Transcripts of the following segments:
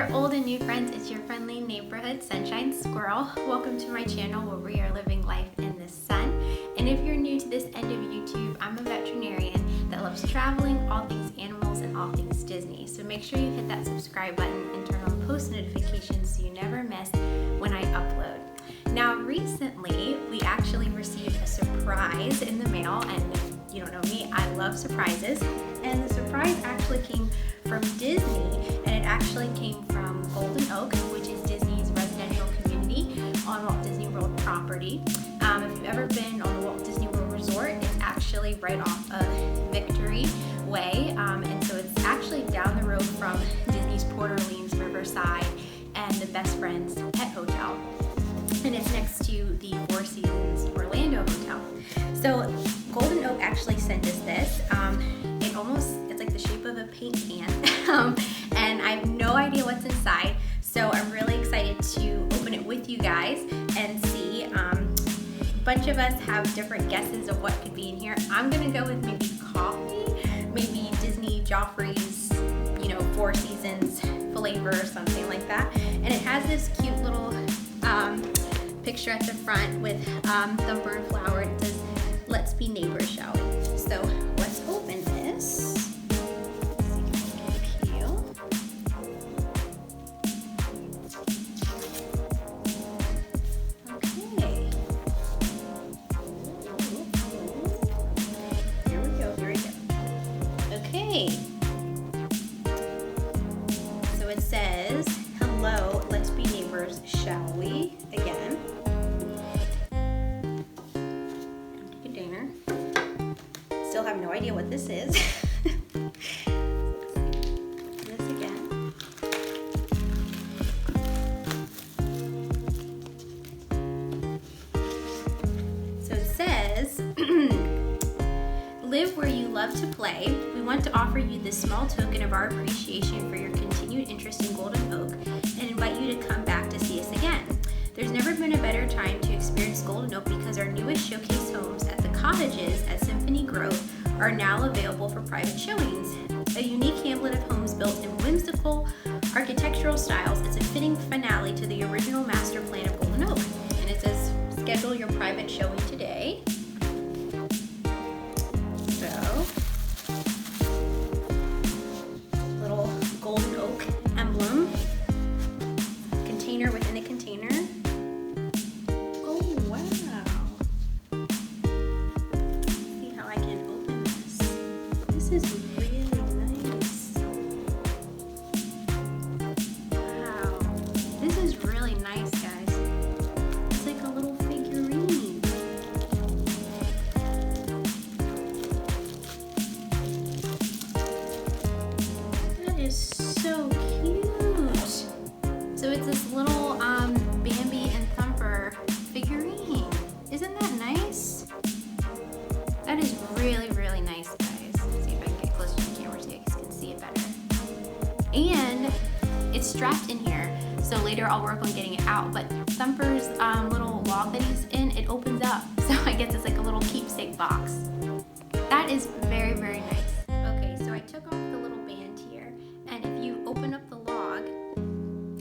there, old and new friends. It's your friendly neighborhood Sunshine Squirrel. Welcome to my channel where we are living life in the sun. And if you're new to this end of YouTube, I'm a veterinarian that loves traveling, all things animals, and all things Disney. So make sure you hit that subscribe button and turn on post notifications so you never miss when I upload. Now, recently, we actually received a surprise in the mail, and if you don't know me, I love surprises. And the surprise actually came from Disney, and it actually came from Golden Oak, which is Disney's residential community on Walt Disney World property. If you've ever been on the Walt Disney World Resort, it's actually right off of Victory Way, and so it's actually down the road from Disney's Port Orleans Riverside and the Best Friends Pet Hotel, and it's next to the Four Seasons Orlando Hotel. So Golden Oak actually sent us this. It's like the shape of a paint can, and I have no idea what's inside, so I'm really excited to open it with you guys and see. A bunch of us have different guesses of what could be in here. I'm gonna go with maybe coffee, maybe Disney Joffrey's, Four Seasons flavor or something like that. And it has this cute little picture at the front with Thumper and Flower. It says, "Let's be neighbors, shall we?" So let's open this. So it says, "Hello, let's be neighbors, shall we?" Again. Empty container. Still have no idea what this is. This again. So it says, "Live where you love to play. We want to offer you this small token of our appreciation for your continued interest in Golden Oak and invite you to come back to see us again. There's never been a better time to experience Golden Oak because our newest showcase homes at the cottages at Symphony Grove are now available for private showings. A unique hamlet of homes built in whimsical architectural styles, it's a fitting finale to the original master plan of Golden Oak." And it says, "Schedule your private showing today." Little Golden Oak emblem, container within a container. Oh wow! See how I can open this. This is really nice. Wow, this is really nice, guys. It's like a little figurine. Is so cute. So it's this little Bambi and Thumper figurine. Isn't that nice? That is really, really nice, guys. Let's see if I can get closer to the camera so you guys can see it better. And it's strapped in here, so later I'll work on getting it out. But Thumper's little log that he's in, it opens up. So I guess it's like a little keepsake box. That is very, very nice. Okay, so I took off the little band here. And if you open up the log,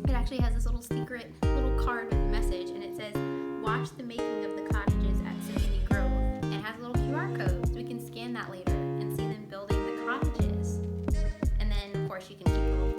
it actually has this little secret little card with a message, and it says, "Watch the making of the cottages at Symphony Grove." And it has a little QR code, so we can scan that later and see them building the cottages. And then, of course, you can keep the little